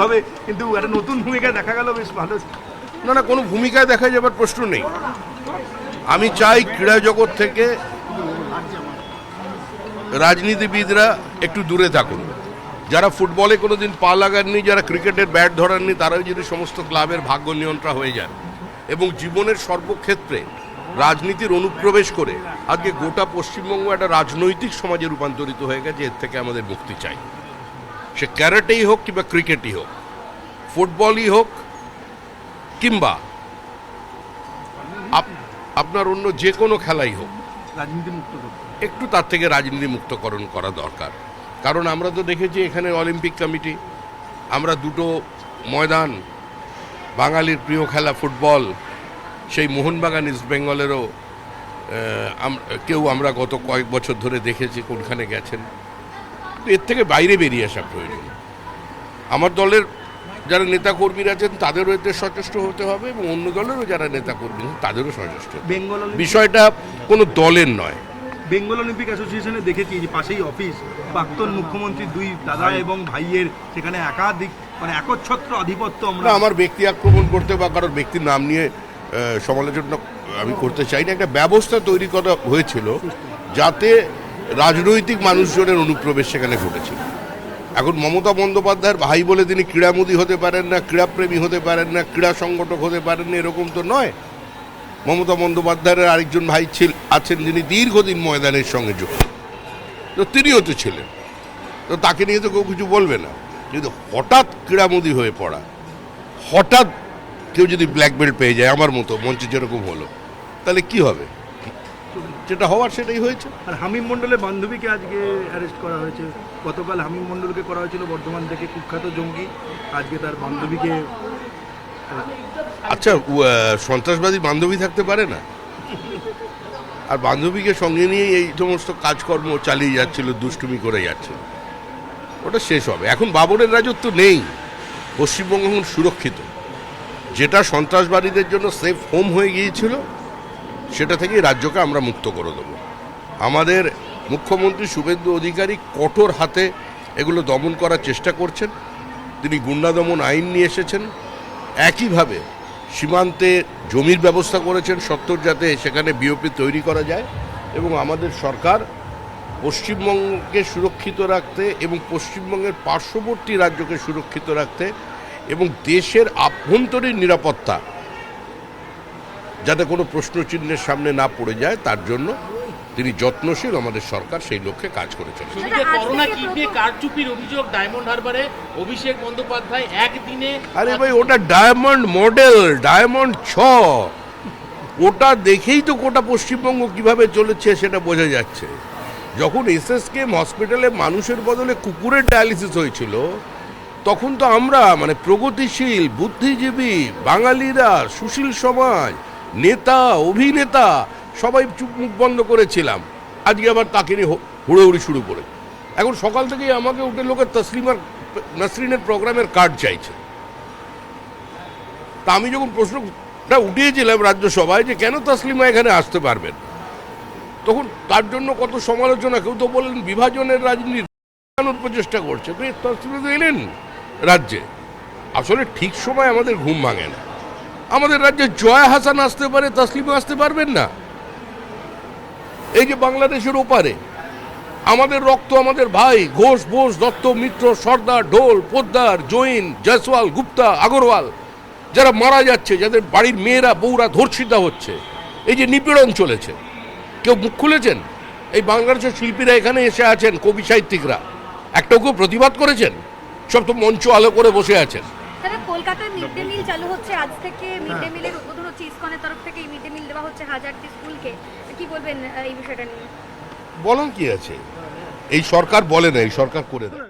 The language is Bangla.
ভাবে, কিন্তু একটা নতুন ভূমিকা দেখা গেল, বেশ ভালো। না না, কোনো ভূমিকায় দেখা যাবার প্রশ্ন নেই। আমি চাই ক্রীড়া জগৎ থেকে রাজনীতিবিদরা একটু দূরে থাকুন। যারা ফুটবলে কোনোদিন পা লাগাননি, যারা ক্রিকেটের ব্যাট ধরাননি, তারাও যদি সমস্ত ক্লাবের ভাগ্য নিয়ন্ত্রণ হয়ে যান এবং জীবনের সর্বক্ষেত্রে রাজনীতির অনুপ্রবেশ করে আজকে গোটা পশ্চিমবঙ্গ একটা রাজনৈতিক সমাজে রূপান্তরিত হয়ে গেছে। এর থেকে আমাদের মুক্তি চাই। সে ক্যারাটেই হোক কিংবা ক্রিকেটই হোক, ফুটবলই হোক কিংবা আপনার অন্য যে কোনো খেলাই হোক, রাজনীতি মুক্ত করতে একটু তার থেকে রাজনীতি মুক্তকরণ করা দরকার। কারণ আমরা তো দেখেছি এখানে অলিম্পিক কমিটি, আমরা দুটো ময়দান, বাঙালির প্রিয় খেলা ফুটবল, সেই মোহনবাগান ইস্ট বেঙ্গলেরও কেউ আমরা গত কয়েক বছর ধরে দেখেছি কোনখানে গেছেন। এর থেকে বাইরে বেরিয়ে আসা প্রয়োজন। আমার দলের যারা নেতাকর্মীরা আছেন তাদেরও এতে সচেষ্ট হতে হবে এবং অন্য দলেরও যারা নেতাকর্মী আছেন তাদেরও সচেষ্ট হতে হবে। বেঙ্গল বিষয়টা কোনো দলের নয়। বেঙ্গল অলিম্পিক অ্যাসোসিয়েশনে দেখেছি যে পাশেই অফিস, প্রাক্তন মুখ্যমন্ত্রী দুই দাদা এবং ভাইয়ের সেখানে একাধিক মানে একচ্ছত্র আধিপত্য। আমরা আমার ব্যক্তি আক্রমণ করতে বা কারোর ব্যক্তির নাম নিয়ে সমালোচনা আমি করতে চাই না। একটা ব্যবস্থা তৈরি করা হয়েছিল যাতে রাজনৈতিক মানুষজনের অনুপ্রবেশ সেখানে ঘটেছিল। এখন মমতা বন্দ্যোপাধ্যায়ের ভাই বলে তিনি ক্রীড়ামোদী হতে পারেন না, ক্রীড়াপ্রেমী হতে পারেন না, ক্রীড়া সংগঠক হতে পারেন না, এরকম তো নয়। মমতা বন্দ্যোপাধ্যায়ের আরেকজন ভাই আছেন যিনি দীর্ঘদিন ময়দানের সঙ্গে যুক্ত, তো তিনিও তো ছিলেন, তো তাকে নিয়ে তো কেউ কিছু বলবে না। কিন্তু হঠাৎ ক্রীড়ামোদী হয়ে পড়া, হঠাৎ কেউ যদি ব্ল্যাক বেল্ট পেয়ে যায় আমার মতো মঞ্চে যেরকম হলো, তাহলে কি হবে? যেটা হওয়ার সেটাই হয়েছে। আর হামিম মণ্ডলের বান্ধবীকে আজকে অ্যারেস্ট করা হয়েছে। গতকাল হামিম মণ্ডলকে করা হয়েছিল বর্ধমান থেকে, কুখ্যাত জঙ্গি। আজকে তার বান্ধবীকে। আচ্ছা, সন্ত্রাসবাদী বান্ধবী থাকতে পারে না? আর বান্ধবীকে সঙ্গে নিয়ে এই সমস্ত কাজকর্ম চালিয়ে যাচ্ছিল, দুষ্টুমি করে যাচ্ছিল। ওটা শেষ হবে। এখন বাবরের রাজত্ব নেই, পশ্চিমবঙ্গ এখন সুরক্ষিত। যেটা সন্ত্রাসবাদীদের জন্য সেফ হোম হয়ে গিয়েছিল সেটা থেকে রাজ্যকে আমরা মুক্ত করে দেবো। আমাদের মুখ্যমন্ত্রী শুভেন্দু অধিকারী কঠোর হাতে এগুলো দমন করার চেষ্টা করছেন। তিনি গুন্ডা দমন আইন নিয়ে এসেছেন। একইভাবে সীমান্তে জমির ব্যবস্থা করেছেন সত্তর, যাতে সেখানে বিওপি তৈরি করা যায়। এবং আমাদের সরকার পশ্চিমবঙ্গকে সুরক্ষিত রাখতে এবং পশ্চিমবঙ্গের পার্শ্ববর্তী রাজ্যকে সুরক্ষিত রাখতে এবং দেশের আভ্যন্তরীণ নিরাপত্তা যাতে কোনো প্রশ্নচিহ্নের সামনে না পড়ে যায় তার জন্য তিনি যত্নশীল। আমাদের সরকার সেই লক্ষ্যে কাজ করে চলেছে। করোনা কিডনি কারচুপির অভিযোগ ডায়মন্ড হারবারে অভিষেক বন্দ্যোপাধ্যায় একদিনে। আরে ভাই, ওটা ডায়মন্ড মডেল, ডায়মন্ড 6, ওটা দেখেই তো গোটা পশ্চিমবঙ্গ কিভাবে চলেছে সেটা বোঝা যাচ্ছে। যখন এসএসকেএম হসপিটালে মানুষের বদলে কুকুরের ডায়ালিসিস হয়েছিল, তখন তো আমরা মানে প্রগতিশীল বুদ্ধিজীবী বাঙালিরা, সুশীল সমাজ, নেতা, অভিনেতা সবাই চুপ মুখ বন্ধ করেছিলাম। আজকে আবার তাকে নিয়ে হুড়োহুড়ি শুরু করে। এখন সকাল থেকেই আমাকে উঠে লোকের নাসরিনের প্রোগ্রামের কার্ড চাইছে। তা আমি যখন প্রশ্নটা উঠিয়েছিলাম রাজ্যসভায় যে কেন তসলিমা এখানে আসতে পারবেন, তখন তার জন্য কত সমালোচনা। কেউ তো বললেন বিভাজনের রাজনীতি প্রচেষ্টা করছে। তো তসলিমা তো এলেন রাজ্যে। আসলে ঠিক সময় আমাদের ঘুম ভাঙে না। আমাদের রাজ্যে জয়া হাসান আসতে পারে, তসলিমা আসতে পারবেন না? এই যে বাংলাদেশের ওপারে আমাদের রক্ত, আমাদের ভাই ঘোষ, বোস, দত্ত, মিত্র, সর্দার, ঢোল, পোদ্দার, জৈন, জয়সওয়াল, গুপ্তা, আগরওয়াল যারা মারা যাচ্ছে, যাদের বাড়ির মেয়েরা বউরা ধর্ষিতা হচ্ছে, এই যে নিপীড়ন চলেছে, কেউ মুখ খুলেছেন? এই বাংলাদেশের শিল্পীরা এখানে এসে আছেন, কবি সাহিত্যিকরা, একটাও কেউ প্রতিবাদ করেছেন? সব তো মঞ্চ আলো করে বসে আছেন। কলকাতায় মিড ডে মিল চালু হচ্ছে আজ থেকে। মিড ডে মিলের উদ্বোধন হচ্ছে, ইসকনের তরফ থেকে মিড ডে মিল দেওয়া হচ্ছে হাজারটি স্কুলকে। কি বলবেন এই বিষয়টা নিয়ে? বলার কি আছে? এই সরকার বলে না, এই সরকার করে দেয়।